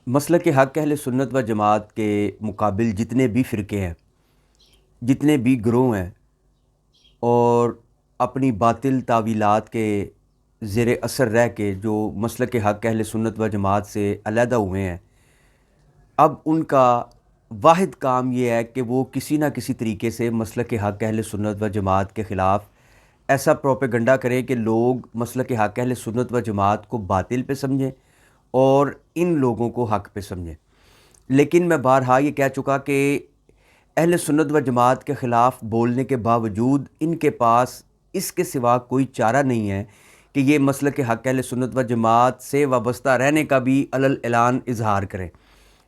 مسلک حق اہل سنت و جماعت کے مقابل جتنے بھی فرقے ہیں، جتنے بھی گروہ ہیں اور اپنی باطل تعویلات کے زیر اثر رہ کے جو مسلک حق اہل سنت و جماعت سے علیحدہ ہوئے ہیں، اب ان کا واحد کام یہ ہے کہ وہ کسی نہ کسی طریقے سے مسلک حق اہل سنت و جماعت کے خلاف ایسا پروپیگنڈا کریں کہ لوگ مسلک حق اہل سنت و جماعت کو باطل پہ سمجھیں اور ان لوگوں کو حق پہ سمجھیں۔ لیکن میں بارہا یہ کہہ چکا کہ اہل سنت و جماعت کے خلاف بولنے کے باوجود ان کے پاس اس کے سوا کوئی چارہ نہیں ہے کہ یہ مسلک حق اہل سنت و جماعت سے وابستہ رہنے کا بھی علی الاعلان اظہار کریں۔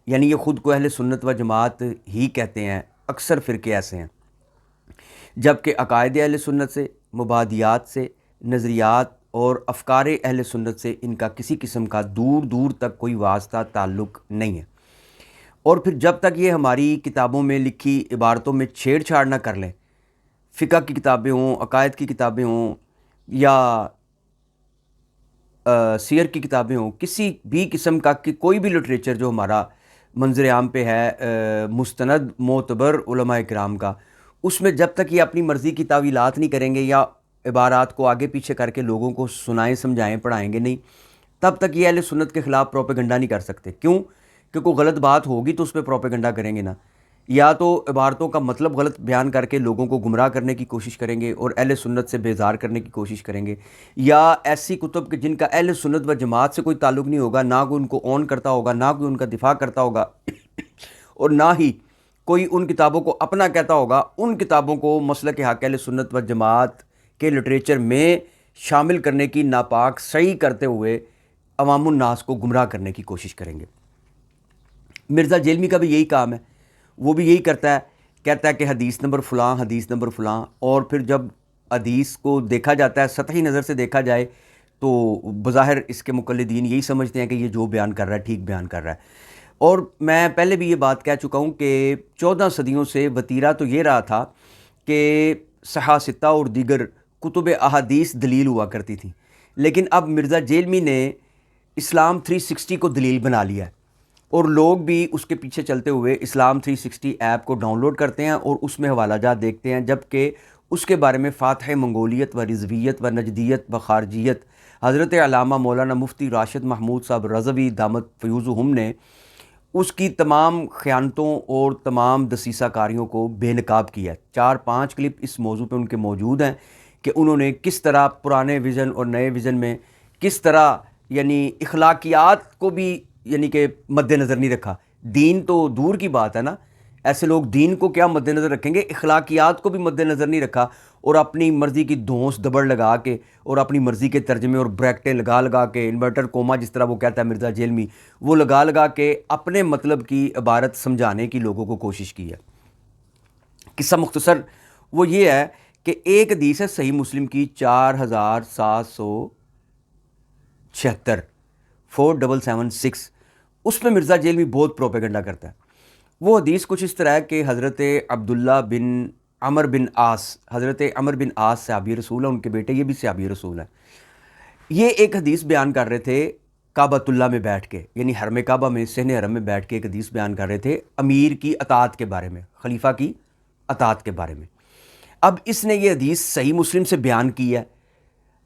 یعنی یہ خود کو اہل سنت و جماعت ہی کہتے ہیں، اکثر فرقے ایسے ہیں، جبکہ عقائد اہل سنت سے، مبادیات سے، نظریات اور افکار اہل سنت سے ان کا کسی قسم کا دور دور تک کوئی واسطہ تعلق نہیں ہے۔ اور پھر جب تک یہ ہماری کتابوں میں لکھی عبارتوں میں چھیڑ چھاڑ نہ کر لیں، فقہ کی کتابیں ہوں، عقائد کی کتابیں ہوں یا سیر کی کتابیں ہوں، کسی بھی قسم کا کہ کوئی بھی لٹریچر جو ہمارا منظر عام پہ ہے مستند معتبر علماء کرام کا، اس میں جب تک یہ اپنی مرضی کی تعویلات نہیں کریں گے یا عبارات کو آگے پیچھے کر کے لوگوں کو سنائیں سمجھائیں پڑھائیں گے نہیں، تب تک یہ اہل سنت کے خلاف پروپیگنڈا نہیں کر سکتے۔ کیوں کہ کوئی غلط بات ہوگی تو اس پہ پروپیگنڈا کریں گے نا، یا تو عبارتوں کا مطلب غلط بیان کر کے لوگوں کو گمراہ کرنے کی کوشش کریں گے اور اہل سنت سے بیزار کرنے کی کوشش کریں گے، یا ایسی کتب کہ جن کا اہل سنت و جماعت سے کوئی تعلق نہیں ہوگا، نہ کوئی ان کو اون کرتا ہوگا، نہ کوئی ان کا دفاع کرتا ہوگا اور نہ ہی کوئی ان کتابوں کو اپنا کہتا ہوگا، ان کتابوں کو مسلک حق اہل سنت و جماعت کے لٹریچر میں شامل کرنے کی ناپاک صحیح کرتے ہوئے عوام الناس کو گمراہ کرنے کی کوشش کریں گے۔ مرزا جیلمی کا بھی یہی کام ہے، وہ بھی یہی کرتا ہے، کہتا ہے کہ حدیث نمبر فلاں، حدیث نمبر فلاں، اور پھر جب حدیث کو دیکھا جاتا ہے، سطحی نظر سے دیکھا جائے تو بظاہر اس کے مقلدین یہی سمجھتے ہیں کہ یہ جو بیان کر رہا ہے ٹھیک بیان کر رہا ہے۔ اور میں پہلے بھی یہ بات کہہ چکا ہوں کہ 14 صدیوں سے وتیرہ تو یہ رہا تھا کہ صحاح ستہ اور دیگر کتب احادیث دلیل ہوا کرتی تھیں، لیکن اب مرزا جیلمی نے اسلام 360 کو دلیل بنا لیا ہے اور لوگ بھی اس کے پیچھے چلتے ہوئے اسلام 360 ایپ کو ڈاؤن لوڈ کرتے ہیں اور اس میں حوالہ جات دیکھتے ہیں، جبکہ اس کے بارے میں فاتح منگولیت و رضویت و نجدیت و خارجیت حضرت علامہ مولانا مفتی راشد محمود صاحب رضوی دامت فیوزہم نے اس کی تمام خیانتوں اور تمام دسیسہ کاریوں کو بے نقاب کیا ہے۔ 4-5 کلپ اس موضوع پہ ان کے موجود ہیں کہ انہوں نے کس طرح پرانے ویژن اور نئے ویژن میں کس طرح یعنی اخلاقیات کو بھی یعنی کہ مد نظر نہیں رکھا۔ دین تو دور کی بات ہے نا، ایسے لوگ دین کو کیا مد نظر رکھیں گے، اخلاقیات کو بھی مد نظر نہیں رکھا اور اپنی مرضی کی دھونس دبڑ لگا کے اور اپنی مرضی کے ترجمے اور بریکٹیں لگا لگا کے، انورٹر کوما جس طرح وہ کہتا ہے مرزا جیلمی، وہ لگا لگا کے اپنے مطلب کی عبارت سمجھانے کی لوگوں کو کوشش کی ہے۔ قصہ مختصر وہ یہ ہے کہ ایک حدیث ہے صحیح مسلم کی 4776 4776، اس میں مرزا جیلمی بہت پروپیگنڈا کرتا ہے۔ وہ حدیث کچھ اس طرح ہے کہ حضرت عبداللہ بن عمر بن عاص، حضرت عمر بن عاص صحابی رسول ہیں، ان کے بیٹے یہ بھی صحابی رسول ہیں، یہ ایک حدیث بیان کر رہے تھے کعبۃ اللہ میں بیٹھ کے، یعنی حرم کعبہ میں صحن حرم میں بیٹھ کے ایک حدیث بیان کر رہے تھے امیر کی اطاعت کے بارے میں، خلیفہ کی اطاعت کے بارے میں۔ اب اس نے یہ حدیث صحیح مسلم سے بیان کی ہے۔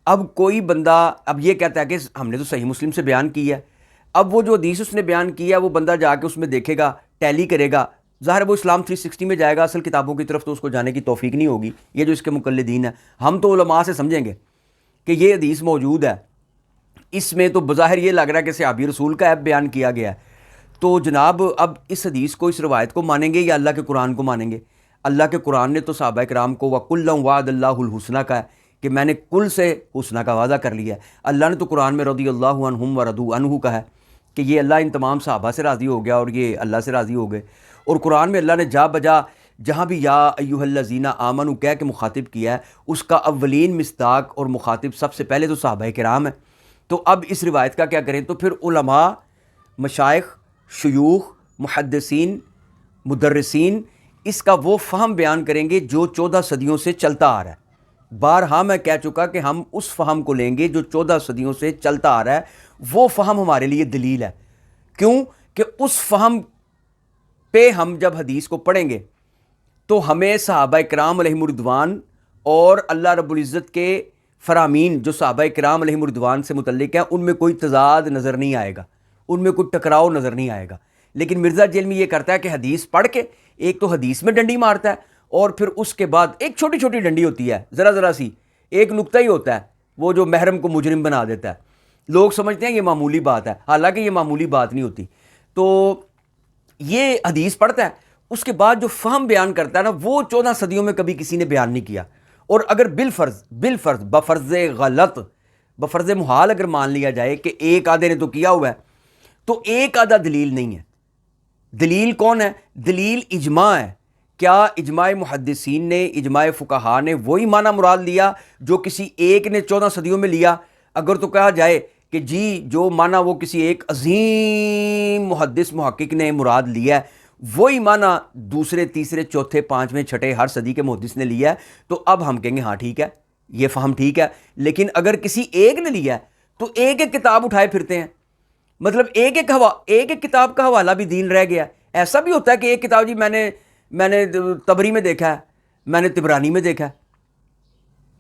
اب کوئی بندہ اب یہ کہتا ہے کہ ہم نے تو صحیح مسلم سے بیان کی ہے، اب وہ جو حدیث اس نے بیان کیا ہے وہ بندہ جا کے اس میں دیکھے گا، ٹیلی کرے گا، ظاہر وہ اسلام 360 میں جائے گا، اصل کتابوں کی طرف تو اس کو جانے کی توفیق نہیں ہوگی۔ یہ جو اس کے مقلدین ہیں، ہم تو علماء سے سمجھیں گے کہ یہ حدیث موجود ہے، اس میں تو بظاہر یہ لگ رہا ہے کہ صحابی رسول کا ایپ بیان کیا گیا ہے، تو جناب اب اس حدیث کو، اس روایت کو مانیں گے یا اللہ کے قرآن کو مانیں گے؟ اللہ کے قرآن نے تو صحابہ کرام کو وَكُلًّا وَعَدَ اللَّهُ الْحُسْنَىٰ کہا ہے کہ میں نے کل سے حسنہ کا وعدہ کر لیا ہے۔ اللہ نے تو قرآن میں رضی اللہ عنہم ورضوا عنہ کہا ہے کہ یہ اللہ ان تمام صحابہ سے راضی ہو گیا اور یہ اللہ سے راضی ہو گئے، اور قرآن میں اللہ نے جا بجا جہاں بھی یا ایھا الذین آمنوا کہہ کے مخاطب کیا ہے، اس کا اولین مصداق اور مخاطب سب سے پہلے تو صحابہ کرام ہیں۔ تو اب اس روایت کا کیا کریں؟ تو پھر علماء، مشائخ، شیوخ، محدثین، مدرسین اس کا وہ فہم بیان کریں گے جو 14 صدیوں سے چلتا آ رہا ہے۔ بارہا میں کہہ چکا کہ ہم اس فہم کو لیں گے جو 14 صدیوں سے چلتا آ رہا ہے، وہ فہم ہمارے لیے دلیل ہے۔ کیوں کہ اس فہم پہ ہم جب حدیث کو پڑھیں گے تو ہمیں صحابہ کرام علیہم الرضوان اور اللہ رب العزت کے فرامین جو صحابہ کرام علیہم الرضوان سے متعلق ہیں ان میں کوئی تضاد نظر نہیں آئے گا، ان میں کوئی ٹکراؤ نظر نہیں آئے گا۔ لیکن مرزا جیلمی یہ کرتا ہے کہ حدیث پڑھ کے ایک تو حدیث میں ڈنڈی مارتا ہے، اور پھر اس کے بعد ایک چھوٹی چھوٹی ڈنڈی ہوتی ہے، ذرا سی ایک نقطہ ہی ہوتا ہے، وہ جو محرم کو مجرم بنا دیتا ہے۔ لوگ سمجھتے ہیں یہ معمولی بات ہے، حالانکہ یہ معمولی بات نہیں ہوتی۔ تو یہ حدیث پڑھتا ہے، اس کے بعد جو فہم بیان کرتا ہے نا، وہ 14 صدیوں میں کبھی کسی نے بیان نہیں کیا۔ اور اگر بالفرض بفرض محال اگر مان لیا جائے کہ ایک آدھے نے تو کیا ہوا ہے، تو ایک آدھا دلیل نہیں ہے۔ دلیل کون ہے؟ دلیل اجماع ہے۔ کیا اجماع محدثین نے، اجماع فقہا نے وہی معنی مراد لیا جو کسی ایک نے 14 صدیوں میں لیا؟ اگر تو کہا جائے کہ جی جو معنی وہ کسی ایک عظیم محدث محقق نے مراد لیا ہے وہی معنی دوسرے، تیسرے، چوتھے، پانچویں، چھٹے ہر صدی کے محدث نے لیا ہے، تو اب ہم کہیں گے ہاں ٹھیک ہے، یہ فہم ٹھیک ہے۔ لیکن اگر کسی ایک نے لیا ہے تو ایک ایک کتاب اٹھائے پھرتے ہیں، مطلب ایک ایک کتاب کا حوالہ بھی دین رہ گیا۔ ایسا بھی ہوتا ہے کہ ایک کتاب جی میں نے طبری میں دیکھا ہے، میں نے طبرانی میں دیکھا ہے،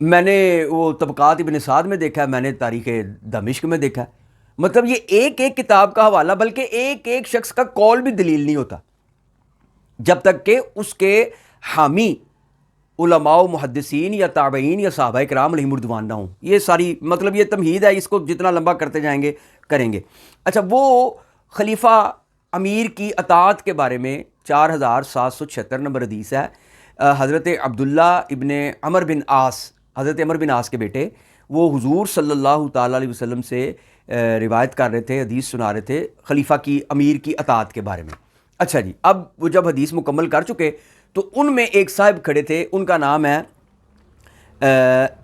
میں نے وہ طبقات ابن سعد میں دیکھا ہے، میں نے تاریخ دمشق میں دیکھا ہے۔ مطلب یہ ایک ایک کتاب کا حوالہ، بلکہ ایک ایک شخص کا قول بھی دلیل نہیں ہوتا جب تک کہ اس کے حامی علماء و محدثین یا تابعین یا صحابہ کرام علیہم الرضوان نہ ہوں۔ یہ ساری مطلب یہ تمہید ہے، اس کو جتنا لمبا کرتے جائیں گے کریں گے۔ اچھا، وہ خلیفہ امیر کی اطاعت کے بارے میں 4776 نمبر حدیث ہے۔ حضرت عبداللہ ابن عمر بن عاص، حضرت عمر بن عاص کے بیٹے، وہ حضور صلی اللہ تعالیٰ علیہ وسلم سے روایت کر رہے تھے، حدیث سنا رہے تھے خلیفہ کی، امیر کی اطاعت کے بارے میں۔ اچھا جی، اب وہ جب حدیث مکمل کر چکے تو ان میں ایک صاحب کھڑے تھے، ان کا نام ہے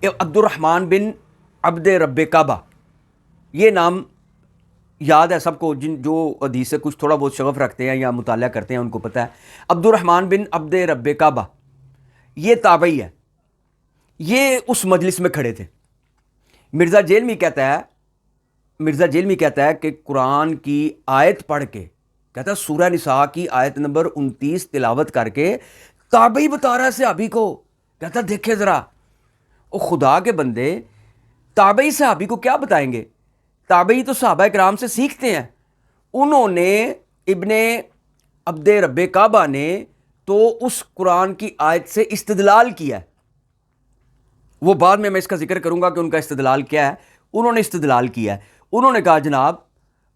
عبد الرحمن بن عبد رب کعبہ۔ یہ نام یاد ہے سب کو، جو حدیث سے کچھ تھوڑا بہت شغف رکھتے ہیں یا مطالعہ کرتے ہیں ان کو پتہ ہے۔ عبد الرحمن بن عبد رب کعبہ یہ تابعی ہے، یہ اس مجلس میں کھڑے تھے۔ مرزا جیلمی کہتا ہے کہ قرآن کی آیت پڑھ کے، کہتا ہے سورہ نساء کی آیت نمبر 29 تلاوت کر کے تابعی بتا رہا ہے صحابی کو، کہتا ہے دیکھے ذرا، او خدا کے بندے، تابعی صحابی کو کیا بتائیں گے؟ تابعی تو صحابہ کرام سے سیکھتے ہیں۔ انہوں نے ابن عبد رب کعبہ نے تو اس قرآن کی آیت سے استدلال کیا ہے۔ وہ بعد میں اس کا ذکر کروں گا کہ ان کا استدلال کیا ہے۔ انہوں نے استدلال کیا ہے، انہوں نے کہا جناب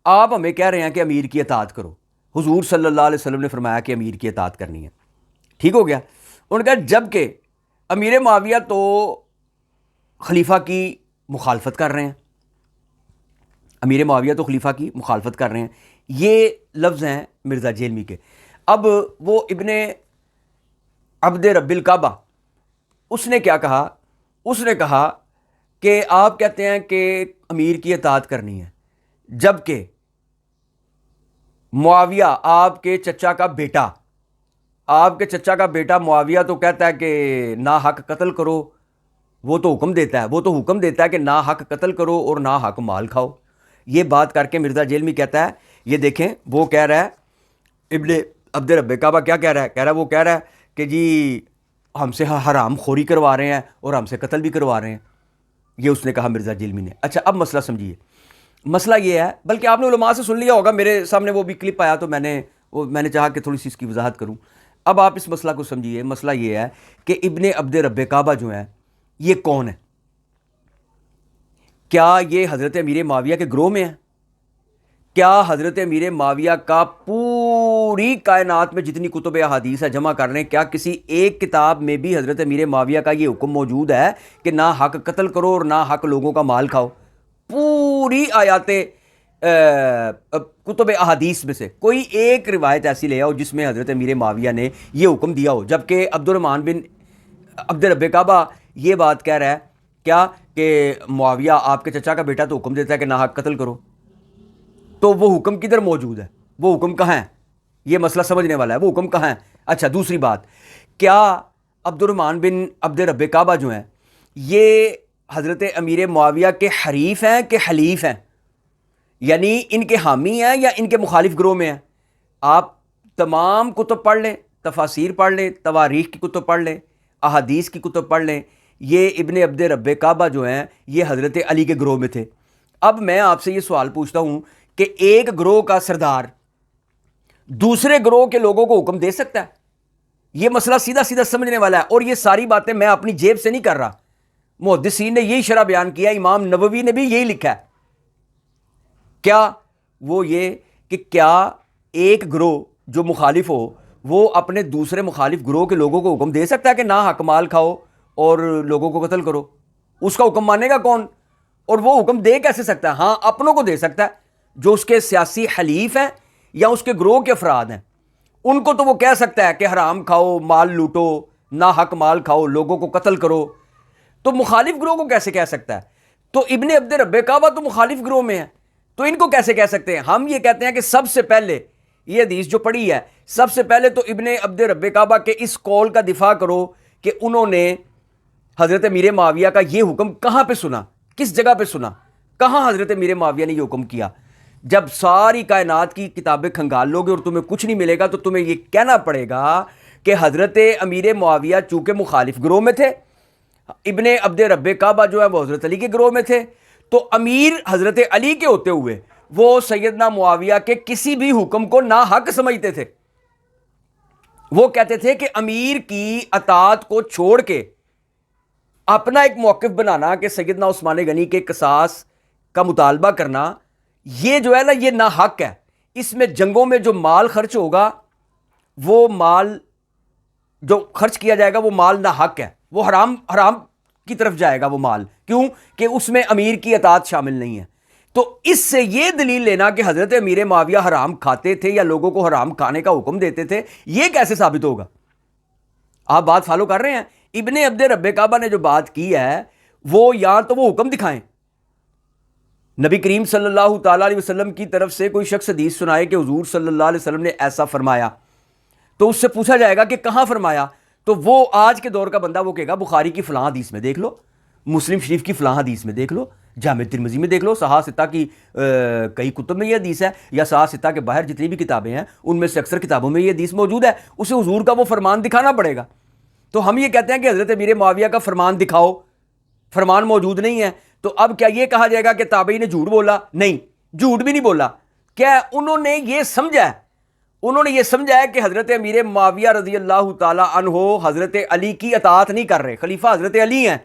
آپ ہمیں کہہ رہے ہیں کہ امیر کی اطاعت کرو، حضور صلی اللہ علیہ وسلم نے فرمایا کہ امیر کی اطاعت کرنی ہے، ٹھیک ہو گیا۔ انہوں نے کہا جبکہ امیر معاویہ تو خلیفہ کی مخالفت کر رہے ہیں، امیر معاویہ تو خلیفہ کی مخالفت کر رہے ہیں، یہ لفظ ہیں مرزا جیلمی کے۔ اب وہ ابن عبد رب الکعبہ، اس نے کیا کہا؟ اس نے کہا کہ آپ کہتے ہیں کہ امیر کی اطاعت کرنی ہے، جبکہ معاویہ آپ کے چچا کا بیٹا معاویہ تو کہتا ہے کہ نا حق قتل کرو، وہ تو حکم دیتا ہے کہ نا حق قتل کرو اور نا حق مال کھاؤ۔ یہ بات کر کے مرزا جیلمی کہتا ہے، یہ دیکھیں وہ کہہ رہا ہے ابن عبد رب کعبہ کیا کہہ رہا ہے، وہ کہہ رہا ہے کہ جی ہم سے حرام خوری کروا رہے ہیں اور ہم سے قتل بھی کروا رہے ہیں، یہ اس نے کہا مرزا جیلمی نے۔ اچھا اب مسئلہ سمجھیے، مسئلہ یہ ہے، بلکہ آپ نے علماء سے سن لیا ہوگا، میرے سامنے وہ بھی کلپ آیا تو میں نے چاہا کہ تھوڑی سی اس کی وضاحت کروں۔ اب آپ اس مسئلہ کو سمجھیے۔ مسئلہ یہ ہے کہ ابن عبد رب کعبہ جو ہیں یہ کون ہے؟ کیا یہ حضرت امیر معاویہ کے گروہ میں ہیں؟ کیا حضرت امیر معاویہ کا پوری کائنات میں جتنی کتب احادیث ہے جمع کر لیں، کیا کسی ایک کتاب میں بھی حضرت امیر معاویہ کا یہ حکم موجود ہے کہ نہ حق قتل کرو اور نہ حق لوگوں کا مال کھاؤ؟ پوری آیات کتب احادیث میں سے کوئی ایک روایت ایسی لے آؤ جس میں حضرت امیر معاویہ نے یہ حکم دیا ہو، جبکہ عبد الرحمن بن عبد رب کعبہ یہ بات کہہ رہا ہے کیا کہ معاویہ آپ کے چچا کا بیٹا تو حکم دیتا ہے کہ نہ حق قتل کرو، تو وہ حکم کدھر موجود ہے؟ وہ حکم کہاں ہے؟ یہ مسئلہ سمجھنے والا ہے، وہ حکم کہاں ہے؟ اچھا دوسری بات، کیا عبد الرحمن بن عبد رب کعبہ جو ہیں یہ حضرت امیر معاویہ کے حریف ہیں کہ حلیف ہیں؟ یعنی ان کے حامی ہیں یا ان کے مخالف گروہ میں ہیں؟ آپ تمام کتب پڑھ لیں، تفاسیر پڑھ لیں، تواریخ کی کتب پڑھ لیں، احادیث کی کتب پڑھ لیں، یہ ابن عبد رب کعبہ جو ہیں یہ حضرت علی کے گروہ میں تھے۔ اب میں آپ سے یہ سوال پوچھتا ہوں کہ ایک گروہ کا سردار دوسرے گروہ کے لوگوں کو حکم دے سکتا ہے؟ یہ مسئلہ سیدھا سیدھا سمجھنے والا ہے، اور یہ ساری باتیں میں اپنی جیب سے نہیں کر رہا، محدثین نے یہی شرح بیان کیا، امام نووی نے بھی یہی لکھا ہے۔ کیا وہ یہ کہ کیا ایک گروہ جو مخالف ہو وہ اپنے دوسرے مخالف گروہ کے لوگوں کو حکم دے سکتا ہے کہ نہ حق مال کھاؤ اور لوگوں کو قتل کرو؟ اس کا حکم مانے گا کون؟ اور وہ حکم دے کیسے سکتا ہے؟ ہاں اپنوں کو دے سکتا ہے جو اس کے سیاسی حلیف ہیں یا اس کے گروہ کے افراد ہیں، ان کو تو وہ کہہ سکتا ہے کہ حرام کھاؤ، مال لوٹو، نہ حق مال کھاؤ، لوگوں کو قتل کرو۔ تو مخالف گروہ کو کیسے کہہ سکتا ہے؟ تو ابن عبد رب کعبہ تو مخالف گروہ میں ہے، تو ان کو کیسے کہہ سکتے ہیں؟ ہم یہ کہتے ہیں کہ سب سے پہلے یہ حدیث جو پڑھی ہے، سب سے پہلے تو ابن عبد رب کعبہ کے اس قول کا دفاع کرو کہ انہوں نے حضرت امیر معاویہ کا یہ حکم کہاں پہ سنا، کس جگہ پہ سنا، کہاں حضرت امیر معاویہ نے یہ حکم کیا؟ جب ساری کائنات کی کتابیں کھنگال لو گے اور تمہیں کچھ نہیں ملے گا تو تمہیں یہ کہنا پڑے گا کہ حضرت امیر معاویہ چونکہ مخالف گروہ میں تھے، ابن عبد رب کعبہ جو ہے وہ حضرت علی کے گروہ میں تھے، تو امیر حضرت علی کے ہوتے ہوئے وہ سیدنا معاویہ کے کسی بھی حکم کو ناحق سمجھتے تھے۔ وہ کہتے تھے کہ امیر کی اطاعت کو چھوڑ کے اپنا ایک موقف بنانا کہ سیدنا عثمان غنی کے قصاص کا مطالبہ کرنا، یہ جو ہے نا یہ ناحق ہے۔ اس میں جنگوں میں جو مال خرچ ہوگا، وہ مال جو خرچ کیا جائے گا وہ مال ناحق ہے، وہ حرام کی طرف جائے گا وہ مال، کیوں کہ اس میں امیر کی اطاعت شامل نہیں ہے۔ تو اس سے یہ دلیل لینا کہ حضرت امیر معاویہ حرام کھاتے تھے یا لوگوں کو حرام کھانے کا حکم دیتے تھے، یہ کیسے ثابت ہوگا؟ آپ بات فالو کر رہے ہیں؟ ابن عبد رب کعبہ نے جو بات کی ہے وہ یا تو وہ حکم دکھائیں، نبی کریم صلی اللہ تعالیٰ علیہ وسلم کی طرف سے کوئی شخص حدیث سنائے کہ حضور صلی اللہ علیہ وسلم نے ایسا فرمایا، تو اس سے پوچھا جائے گا کہ کہاں فرمایا، تو وہ آج کے دور کا بندہ وہ کہے گا بخاری کی فلاں حدیث میں دیکھ لو، مسلم شریف کی فلاں حدیث میں دیکھ لو، جامع ترمذی میں دیکھ لو، صحاح ستہ کی کئی کتب میں یہ حدیث ہے، یا صحاح ستہ کے باہر جتنی بھی کتابیں ہیں ان میں سے اکثر کتابوں میں یہ حدیث موجود ہے، اسے حضور کا وہ فرمان دکھانا پڑے گا۔ تو ہم یہ کہتے ہیں کہ حضرت امیر معاویہ کا فرمان دکھاؤ، فرمان موجود نہیں ہے، تو اب کیا یہ کہا جائے گا کہ تابعی نے جھوٹ بولا؟ نہیں، جھوٹ بھی نہیں بولا۔ کیا انہوں نے یہ سمجھا ہے کہ حضرت امیر معاویہ رضی اللہ تعالی عنہ حضرت علی کی اطاعت نہیں کر رہے، خلیفہ حضرت علی ہیں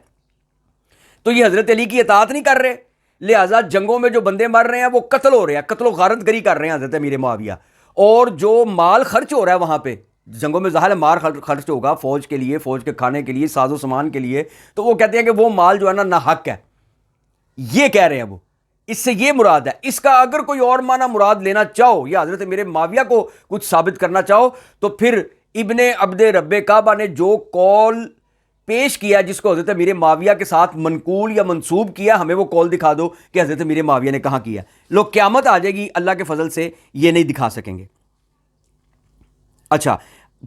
تو یہ حضرت علی کی اطاعت نہیں کر رہے، لہٰذا جنگوں میں جو بندے مر رہے ہیں وہ قتل ہو رہے ہیں، قتل و غارت گری کر رہے ہیں حضرت امیر معاویہ، اور جو مال خرچ ہو رہا ہے وہاں پہ جنگوں میں ظاہر مال خرچ ہوگا فوج کے لیے، فوج کے کھانے کے لیے، ساز و سامان کے لیے، تو وہ کہتے ہیں کہ وہ مال جو ہے نا ناحق ہے، یہ کہہ رہے ہیں وہ، اس سے یہ مراد ہے۔ اس کا اگر کوئی اور معنی مراد لینا چاہو یا حضرت امیر معاویہ کو کچھ ثابت کرنا چاہو تو پھر ابن عبد رب کعبہ نے جو قول پیش کیا جس کو حضرت امیر معاویہ کے ساتھ منقول یا منسوب کیا، ہمیں وہ قول دکھا دو کہ حضرت امیر معاویہ نے کہاں کیا۔ لوگ قیامت آ جائے گی اللہ کے فضل سے یہ نہیں دکھا سکیں گے۔ اچھا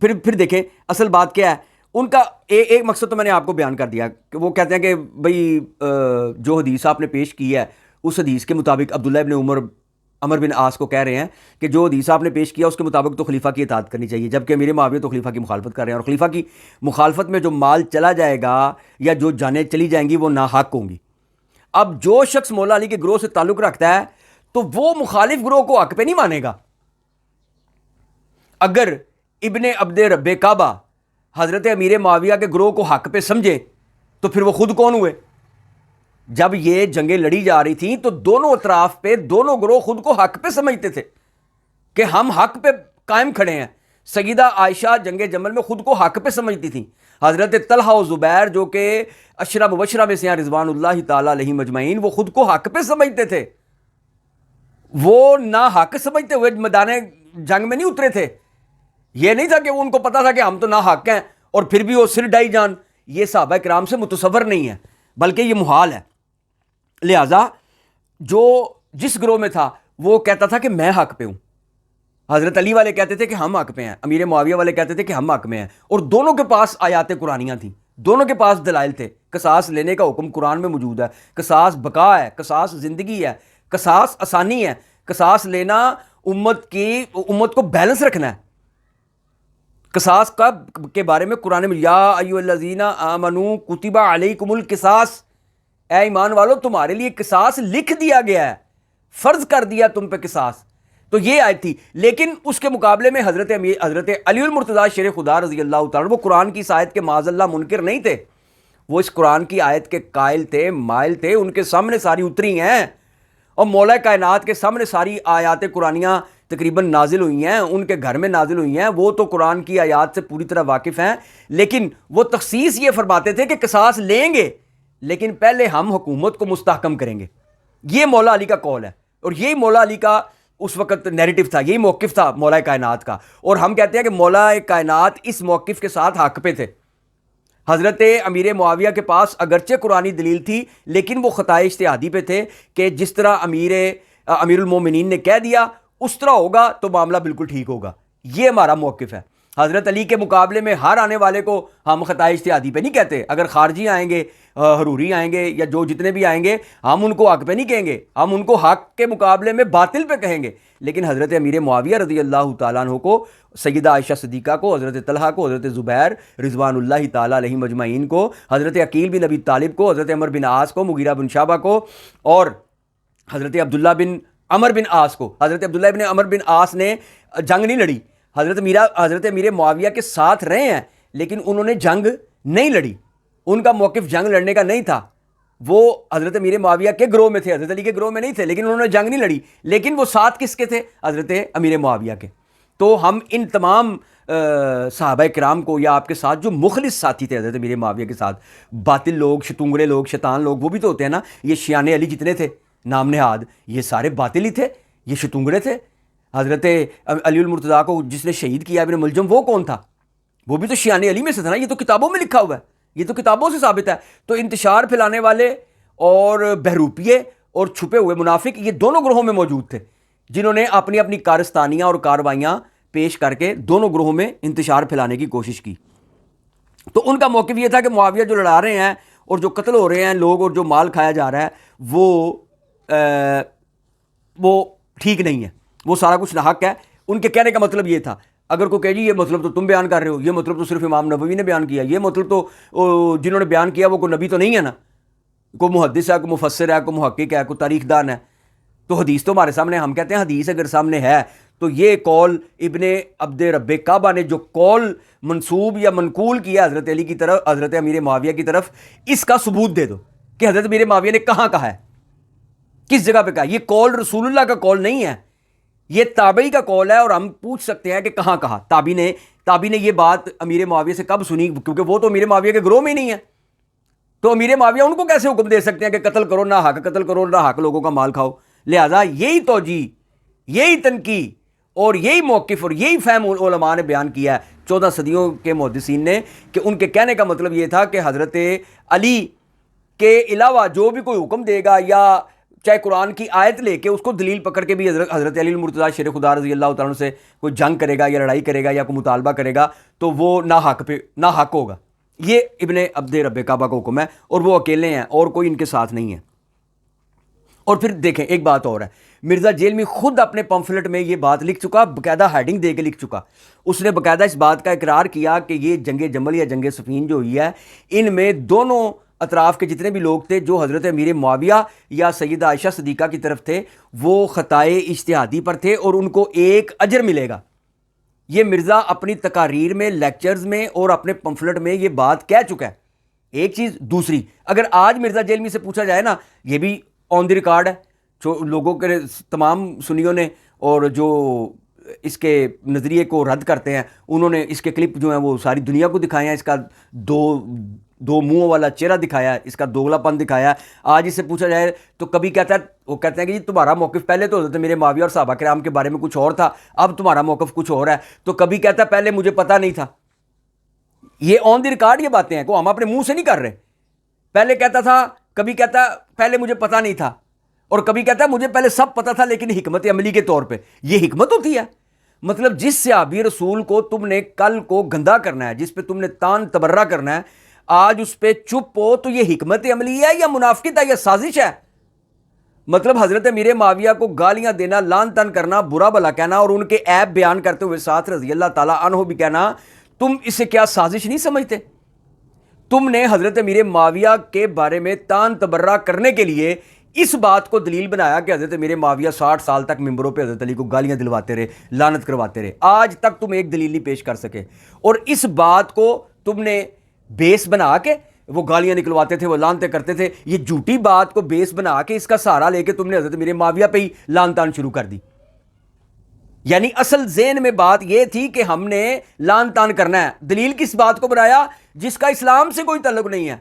پھر دیکھیں اصل بات کیا ہے ان کا۔ ایک مقصد تو میں نے آپ کو بیان کر دیا کہ وہ کہتے ہیں کہ بھئی جو حدیث آپ نے پیش کی ہے اس حدیث کے مطابق عبداللہ ابن عمر بن عاص کو کہہ رہے ہیں کہ جو حدیث آپ نے پیش کیا اس کے مطابق تو خلیفہ کی اطاعت کرنی چاہیے، جبکہ امیر معاویہ تو خلیفہ کی مخالفت کر رہے ہیں، اور خلیفہ کی مخالفت میں جو مال چلا جائے گا یا جو جانیں چلی جائیں گی وہ ناحق ہوں گی۔ اب جو شخص مولا علی کے گروہ سے تعلق رکھتا ہے تو وہ مخالف گروہ کو حق پہ نہیں مانے گا۔ اگر ابن عبد رب کعبہ حضرت امیر معاویہ کے گروہ کو حق پہ سمجھے تو پھر وہ خود کون ہوئے؟ جب یہ جنگیں لڑی جا رہی تھیں تو دونوں اطراف پہ دونوں گروہ خود کو حق پہ سمجھتے تھے کہ ہم حق پہ قائم کھڑے ہیں۔ سیدہ عائشہ جنگ جمل میں خود کو حق پہ سمجھتی تھیں، حضرت طلحہ و زبیر جو کہ عشرہ مبشرہ میں سے ہیں رضوان اللہ تعالی علیہم اجمعین، وہ خود کو حق پہ سمجھتے تھے، وہ نہ حق سمجھتے ہوئے میدان جنگ میں نہیں اترے تھے۔ یہ نہیں تھا کہ ان کو پتا تھا کہ ہم تو نہ حق ہیں اور پھر بھی وہ سر ڈائی جان، یہ صحابہ کرام سے متصور نہیں ہے، بلکہ یہ محال ہے۔ لہٰذا جو جس گروہ میں تھا وہ کہتا تھا کہ میں حق پہ ہوں، حضرت علی والے کہتے تھے کہ ہم حق پہ ہیں، امیر معاویہ والے کہتے تھے کہ ہم حق میں ہیں، اور دونوں کے پاس آیات قرآنیاں تھیں، دونوں کے پاس دلائل تھے۔ قصاص لینے کا حکم قرآن میں موجود ہے، قصاص بقا ہے، قصاص زندگی ہے، قصاص آسانی ہے، قصاص لینا امت کو بیلنس رکھنا ہے. قصاص کے بارے میں قرآن میں یا ایھا الذین آمنوا کتب علیکم القصاص، اے ایمان والو تمہارے لیے قصاص لکھ دیا گیا ہے، فرض کر دیا تم پہ قصاص. تو یہ آیت تھی. لیکن اس کے مقابلے میں حضرت علی المرتضیٰ شیر خدا رضی اللہ تعالیٰ وہ قرآن کی اس آیت کے معاذ اللہ منکر نہیں تھے، وہ اس قرآن کی آیت کے قائل تھے، مائل تھے. ان کے سامنے ساری اتری ہیں اور مولا کائنات کے سامنے ساری آیات قرآنیاں تقریباً نازل ہوئی ہیں، ان کے گھر میں نازل ہوئی ہیں. وہ تو قرآن کی آیات سے پوری طرح واقف ہیں، لیکن وہ تخصیص یہ فرماتے تھے کہ قصاص لیں گے لیکن پہلے ہم حکومت کو مستحکم کریں گے. یہ مولا علی کا قول ہے اور یہی مولا علی کا اس وقت نیریٹو تھا، یہی موقف تھا مولا کائنات کا. اور ہم کہتے ہیں کہ مولا کائنات اس موقف کے ساتھ حق پہ تھے. حضرت امیر معاویہ کے پاس اگرچہ قرآنی دلیل تھی لیکن وہ خطائے اجتہادی پہ تھے کہ جس طرح امیر المومنین نے کہہ دیا اس طرح ہوگا تو معاملہ بالکل ٹھیک ہوگا. یہ ہمارا موقف ہے. حضرت علی کے مقابلے میں ہر آنے والے کو ہم خطائے اجتہادی پہ نہیں کہتے. اگر خارجی آئیں گے، حروری آئیں گے یا جو جتنے بھی آئیں گے، ہم ان کو حق پہ نہیں کہیں گے، ہم ان کو حق کے مقابلے میں باطل پہ کہیں گے. لیکن حضرت امیر معاویہ رضی اللہ تعالیٰ عنہ کو، سیدہ عائشہ صدیقہ کو، حضرت طلحہ کو، حضرت زبیر رضوان اللہ تعالیٰ علیہم اجمعین کو، حضرت عقیل بن ابی طالب کو، حضرت عمر بن عاص کو، مغیرہ بن شعبہ کو اور حضرت عبداللہ بن عمر بن عاص کو. حضرت عبداللہ بن عمر بن عاص نے جنگ نہیں لڑی، حضرت امیر معاویہ کے ساتھ رہے ہیں لیکن انہوں نے جنگ نہیں لڑی. ان کا موقف جنگ لڑنے کا نہیں تھا. وہ حضرت امیر معاویہ کے گروہ میں تھے، حضرت علی کے گروہ میں نہیں تھے، لیکن انہوں نے جنگ نہیں لڑی. لیکن وہ ساتھ کس کے تھے؟ حضرت امیر معاویہ کے. تو ہم ان تمام صحابہ کرام کو، یا آپ کے ساتھ جو مخلص ساتھی تھے حضرت امیر معاویہ کے ساتھ، باطل لوگ، شتونگڑے لوگ، شیطان لوگ، وہ بھی تو ہوتے ہیں نا. یہ شیعان علی جتنے تھے نام نہاد، یہ سارے باطل ہی تھے، یہ شتونگڑے تھے. حضرت علی المرتضیٰ کو جس نے شہید کیا ابن ملجم، وہ کون تھا؟ وہ بھی تو شیعان علی میں سے تھا نا. یہ تو کتابوں میں لکھا ہوا ہے، یہ تو کتابوں سے ثابت ہے. تو انتشار پھیلانے والے اور بہروپیے اور چھپے ہوئے منافق یہ دونوں گروہوں میں موجود تھے، جنہوں نے اپنی اپنی کارستانیاں اور کاروائیاں پیش کر کے دونوں گروہوں میں انتشار پھیلانے کی کوشش کی. تو ان کا موقف یہ تھا کہ معاویہ جو لڑا رہے ہیں اور جو قتل ہو رہے ہیں لوگ اور جو مال کھایا جا رہا ہے وہ ٹھیک نہیں ہے، وہ سارا کچھ ناحق ہے. ان کے کہنے کا مطلب یہ تھا. اگر کوئی کہے جی یہ مطلب تو تم بیان کر رہے ہو، یہ مطلب تو صرف امام نووی نے بیان کیا، یہ مطلب تو جنہوں نے بیان کیا وہ کوئی نبی تو نہیں ہے نا، کوئی محدث ہے، کوئی مفسر ہے، کوئی محقق ہے، کوئی تاریخ دان ہے. تو حدیث تو ہمارے سامنے، ہم کہتے ہیں حدیث اگر سامنے ہے تو یہ قول ابن عبد رب کعبہ نے جو قول منسوب یا منقول کیا حضرت علی کی طرف، حضرت امیر معاویہ کی طرف، اس کا ثبوت دے دو کہ حضرت امیر معاویہ نے کہاں کہا ہے، کس جگہ پہ کہا. یہ قول رسول اللہ کا قول نہیں ہے، یہ تابعی کا قول ہے. اور ہم پوچھ سکتے ہیں کہ کہاں کہا تابعی نے یہ بات امیر معاویہ سے کب سنی، کیونکہ وہ تو امیر معاویہ کے گروہ میں ہی نہیں ہے. تو امیر معاویہ ان کو کیسے حکم دے سکتے ہیں کہ قتل کرو، نہ حق قتل کرو، نہ حق لوگوں کا مال کھاؤ. لہذا یہی توجیہ، یہی تنقید اور یہی موقف اور یہی فہم علماء نے بیان کیا ہے 14 صدیوں کے محدثین نے، کہ ان کے کہنے کا مطلب یہ تھا کہ حضرت علی کے علاوہ جو بھی کوئی حکم دے گا، یا چاہے قرآن کی آیت لے کے اس کو دلیل پکڑ کے بھی حضرت علی المرتضیٰ شیر خدا رضی اللہ تعالیٰ عنہ سے کوئی جنگ کرے گا یا لڑائی کرے گا یا کوئی مطالبہ کرے گا تو وہ ناحق ہوگا. یہ ابن عبد رب کعبہ کا حکم ہے اور وہ اکیلے ہیں اور کوئی ان کے ساتھ نہیں ہے. اور پھر دیکھیں ایک بات اور ہے، مرزا جیلمی خود اپنے پمفلٹ میں یہ بات لکھ چکا، باقاعدہ ہیڈنگ دے کے لکھ چکا. اس نے باقاعدہ اس بات کا اقرار کیا کہ یہ جنگ جمل یا جنگ صفین جو ہوئی ہے، ان میں دونوں اطراف کے جتنے بھی لوگ تھے جو حضرت امیر معاویہ یا سیدہ عائشہ صدیقہ کی طرف تھے، وہ خطائے اجتہادی پر تھے اور ان کو ایک اجر ملے گا. یہ مرزا اپنی تقاریر میں، لیکچرز میں اور اپنے پمفلٹ میں یہ بات کہہ چکا ہے. ایک چیز. دوسری، اگر آج مرزا جیلمی سے پوچھا جائے نا، یہ بھی آن دی ریکارڈ ہے، جو لوگوں کے تمام سنیوں نے اور جو اس کے نظریے کو رد کرتے ہیں انہوں نے اس کے کلپ جو ہیں وہ ساری دنیا کو دکھائے ہیں، اس کا دو منہوں والا چہرہ دکھایا ہے، اس کا دوغلا پن دکھایا ہے. آج اس سے پوچھا جائے تو کبھی کہتا ہے، وہ کہتے ہیں کہ جی تمہارا موقف پہلے تو حضرت میرے معاویہ اور صحابہ کرام کے بارے میں کچھ اور تھا، اب تمہارا موقف کچھ اور ہے. تو کبھی کہتا ہے پہلے مجھے پتہ نہیں تھا. یہ آن دی ریکارڈ یہ باتیں ہیں کو ہم اپنے منہ سے نہیں کر رہے. پہلے کہتا تھا، کبھی کہتا پہلے مجھے پتہ نہیں تھا، اور کبھی کہتا ہے مجھے پہلے سب پتہ تھا لیکن حکمت عملی کے طور پہ. یہ حکمت ہوتی ہے. مطلب جس صحابی رسول کو تم نے کل کو گندا کرنا ہے، جس پہ تم نے تان تبرہ کرنا ہے، آج اس پہ چپ ہو تو یہ حکمت عملی ہے یا منافقت ہے یا سازش ہے؟ مطلب حضرت امیر معاویہ کو گالیاں دینا، لان تان کرنا، برا بھلا کہنا اور ان کے عیب بیان کرتے ہوئے ساتھ رضی اللہ تعالیٰ عنہ بھی کہنا، تم اسے کیا سازش نہیں سمجھتے؟ تم نے حضرت امیر معاویہ کے بارے میں تان تبرہ کرنے کے لیے اس بات کو دلیل بنایا کہ حضرت امیر معاویہ 60 سال تک ممبروں پہ حضرت علی کو گالیاں دلواتے رہے، لعنت کرواتے رہے، آج تک تم ایک دلیل نہیں پیش کر سکے، اور اس بات کو تم نے بیس بنا کے، وہ گالیاں نکلواتے تھے، وہ لانتے کرتے تھے، یہ جھوٹی بات کو بیس بنا کے اس کا سہارا لے کے تم نے حضرت امیر معاویہ پہ ہی لان تان شروع کر دی۔ یعنی اصل ذہن میں بات یہ تھی کہ ہم نے لان تان کرنا ہے، دلیل کس بات کو بنایا جس کا اسلام سے کوئی تعلق نہیں ہے،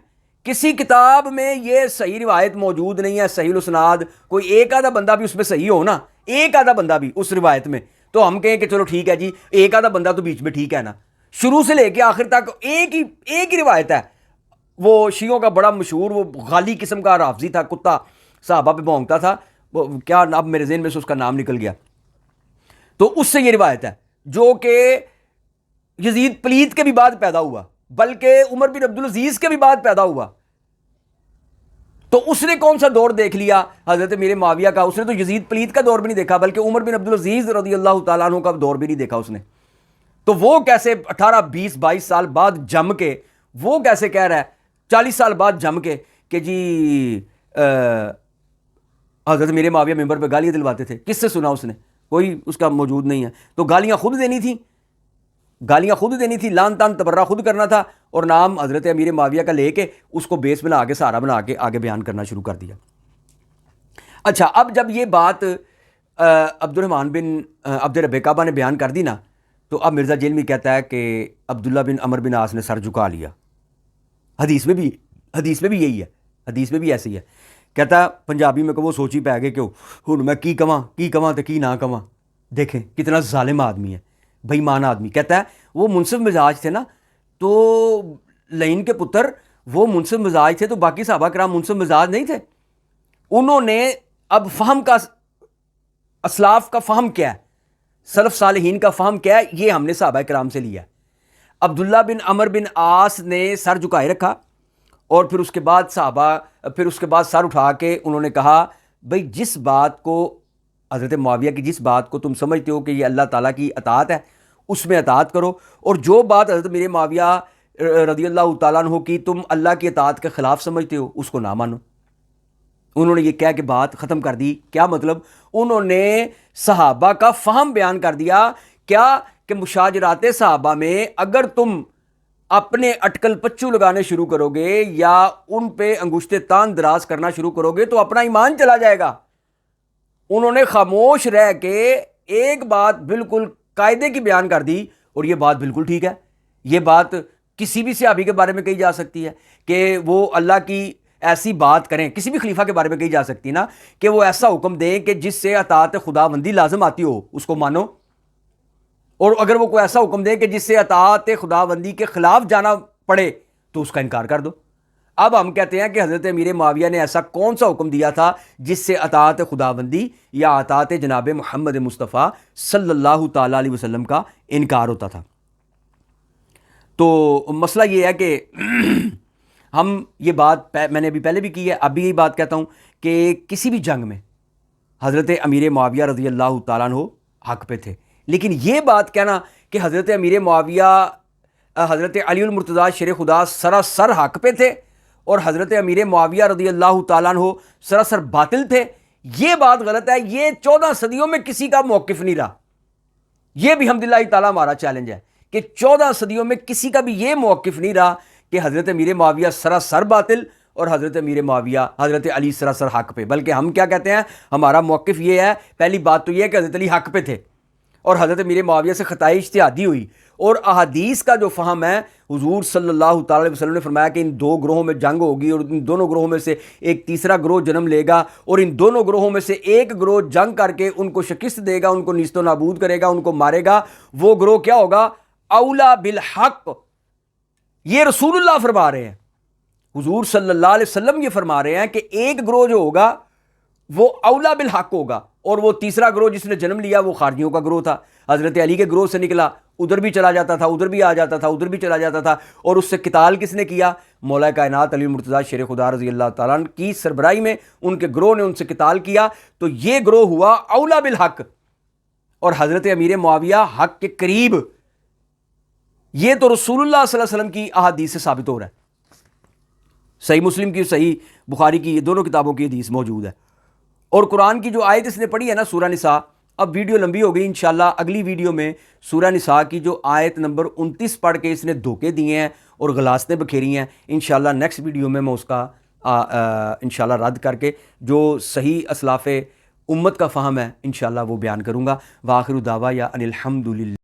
کسی کتاب میں یہ صحیح روایت موجود نہیں ہے، صحیح الاسناد، کوئی ایک آدھا بندہ بھی اس میں صحیح ہو نا، ایک آدھا بندہ بھی اس روایت میں، تو ہم کہیں کہ چلو ٹھیک ہے جی، ایک آدھا بندہ تو بیچ میں ٹھیک ہے نا، شروع سے لے کے آخر تک ایک ہی روایت ہے۔ وہ شیعوں کا بڑا مشہور وہ غالی قسم کا رافضی تھا، کتا صحابہ پہ بھونکتا تھا، وہ کیا اب میرے ذہن میں سے اس کا نام نکل گیا، تو اس سے یہ روایت ہے جو کہ یزید پلیت کے بھی بعد پیدا ہوا، بلکہ عمر بن عبدالعزیز کے بھی بعد پیدا ہوا، تو اس نے کون سا دور دیکھ لیا حضرت امیر معاویہ کا؟ اس نے تو یزید پلیت کا دور بھی نہیں دیکھا، بلکہ عمر بن عبدالعزیز رضی اللہ تعالیٰ عنہ کا دور بھی نہیں دیکھا اس نے، تو وہ کیسے 18 20 22 سال بعد جم کے وہ کیسے کہہ رہا ہے 40 سال بعد جم کے کہ جی حضرت امیر معاویہ ممبر پہ گالیاں دلواتے تھے؟ کس سے سنا اس نے؟ کوئی اس کا موجود نہیں ہے، تو گالیاں خود دینی تھی، لان تان تبرہ خود کرنا تھا، اور نام حضرت امیر معاویہ کا لے کے اس کو بیس بنا کے سہارا بنا کے آگے بیان کرنا شروع کر دیا۔ اچھا، اب جب یہ بات عبد الرحمن بن عبد رب کعبہ نے بیان کر دی نا، تو اب مرزا جیلمی کہتا ہے کہ عبداللہ بن عمر بن عاص نے سر جھکا لیا۔ حدیث میں بھی یہی ہے، حدیث میں بھی ایسے ہی ہے، کہتا ہے پنجابی میں کہ وہ سوچی پہ گئے کہ ہن میں کی کواں تے کی نہ کواں۔ دیکھیں کتنا ظالم آدمی ہے، بے ایمان آدمی۔ کہتا ہے وہ منصف مزاج تھے نا، تو لعین کے پتر وہ منصف مزاج تھے، تو باقی صحابہ کرام منصف مزاج نہیں تھے؟ انہوں نے اب فہم کا، اسلاف کا فہم کیا ہے، سلف صالحین کا فہم کیا ہے، یہ ہم نے صحابہ کرام سے لیا ہے۔ عبداللہ بن عمر بن عاص نے سر جھکائے رکھا، اور پھر اس کے بعد سر اٹھا کے انہوں نے کہا بھئی جس بات کو حضرت معاویہ کی، جس بات کو تم سمجھتے ہو کہ یہ اللہ تعالیٰ کی اطاعت ہے، اس میں اطاعت کرو، اور جو بات حضرت امیر معاویہ رضی اللہ تعالیٰ عنہ کی تم اللہ کی اطاعت کے خلاف سمجھتے ہو، اس کو نہ مانو۔ انہوں نے یہ کہہ کے بات ختم کر دی۔ کیا مطلب؟ انہوں نے صحابہ کا فہم بیان کر دیا، کیا کہ مشاجرات صحابہ میں اگر تم اپنے اٹکل پچو لگانے شروع کرو گے یا ان پہ انگشتے تان دراز کرنا شروع کرو گے تو اپنا ایمان چلا جائے گا۔ انہوں نے خاموش رہ کے ایک بات بالکل قاعدے کی بیان کر دی، اور یہ بات بالکل ٹھیک ہے، یہ بات کسی بھی صحابی کے بارے میں کہی جا سکتی ہے کہ وہ اللہ کی ایسی بات کریں، کسی بھی خلیفہ کے بارے میں کہی جا سکتی نا کہ وہ ایسا حکم دیں کہ جس سے اطاعت خداوندی لازم آتی ہو، اس کو مانو، اور اگر وہ کوئی ایسا حکم دیں کہ جس سے اطاعت خداوندی کے خلاف جانا پڑے تو اس کا انکار کر دو۔ اب ہم کہتے ہیں کہ حضرت امیر معاویہ نے ایسا کون سا حکم دیا تھا جس سے اطاعت خداوندی یا اطاعت جناب محمد مصطفیٰ صلی اللہ تعالیٰ علیہ وسلم کا انکار ہوتا تھا؟ تو مسئلہ یہ ہے کہ ہم یہ بات میں نے ابھی پہلے بھی کی ہے، اب بھی یہی بات کہتا ہوں کہ کسی بھی جنگ میں حضرت امیر معاویہ رضی اللہ تعالیٰ عنہ حق پہ تھے، لیکن یہ بات کہنا کہ حضرت امیر معاویہ حضرت علی المرتضیٰ شیر خدا سراسر حق پہ تھے اور حضرت امیر معاویہ رضی اللہ تعالیٰ عنہ سراسر باطل تھے، یہ بات غلط ہے۔ یہ 14 صدیوں میں کسی کا موقف نہیں رہا۔ یہ بھی الحمدللہ تعالیٰ ہمارا چیلنج ہے کہ 14 صدیوں میں کسی کا بھی یہ موقف نہیں رہا کہ حضرت امیر معاویہ سراسر باطل اور حضرت امیر معاویہ حضرت علی سراسر حق پہ، بلکہ ہم کیا کہتے ہیں، ہمارا موقف یہ ہے، پہلی بات تو یہ ہے کہ حضرت علی حق پہ تھے اور حضرت امیر معاویہ سے خطائی اجتہادی ہوئی، اور احادیث کا جو فہم ہے، حضور صلی اللہ تعالی علیہ وسلم نے فرمایا کہ ان 2 گروہوں میں جنگ ہوگی اور ان دونوں گروہوں میں سے ایک تیسرا گروہ جنم لے گا، اور ان دونوں گروہوں میں سے ایک گروہ جنگ کر کے ان کو شکست دے گا، ان کو نیست و نابود کرے گا، ان کو مارے گا۔ وہ گروہ کیا ہوگا؟ اولا بالحق۔ یہ رسول اللہ فرما رہے ہیں، حضور صلی اللہ علیہ وسلم یہ فرما رہے ہیں کہ ایک گروہ جو ہوگا وہ اولا بالحق ہوگا، اور وہ تیسرا گروہ جس نے جنم لیا وہ خارجیوں کا گروہ تھا، حضرت علی کے گروہ سے نکلا، ادھر بھی چلا جاتا تھا، ادھر بھی آ جاتا تھا، ادھر بھی چلا جاتا تھا، اور اس سے قتال کس نے کیا؟ مولا کائنات علی مرتضیٰ شیر خدا رضی اللہ تعالیٰ عنہ کی سربراہی میں ان کے گروہ نے ان سے قتال کیا، تو یہ گروہ ہوا اولا بالحق، اور حضرت امیر معاویہ حق کے قریب۔ یہ تو رسول اللہ صلی اللہ علیہ وسلم کی احادیث سے ثابت ہو رہا ہے، صحیح مسلم کی، صحیح بخاری کی، یہ دونوں کتابوں کی حدیث موجود ہے۔ اور قرآن کی جو آیت اس نے پڑھی ہے نا سورہ نساء، اب ویڈیو لمبی ہو گئی، انشاءاللہ اگلی ویڈیو میں سورہ نساء کی جو آیت نمبر 29 پڑھ کے اس نے دھوکے دیے ہیں اور غلاستیں بکھیری ہیں، انشاءاللہ نیکسٹ ویڈیو میں اس کا انشاءاللہ رد کر کے جو صحیح اسلاف امت کا فہم ہے انشاءاللہ وہ بیان کروں گا۔ وآخر دعوایا ان الحمدللہ۔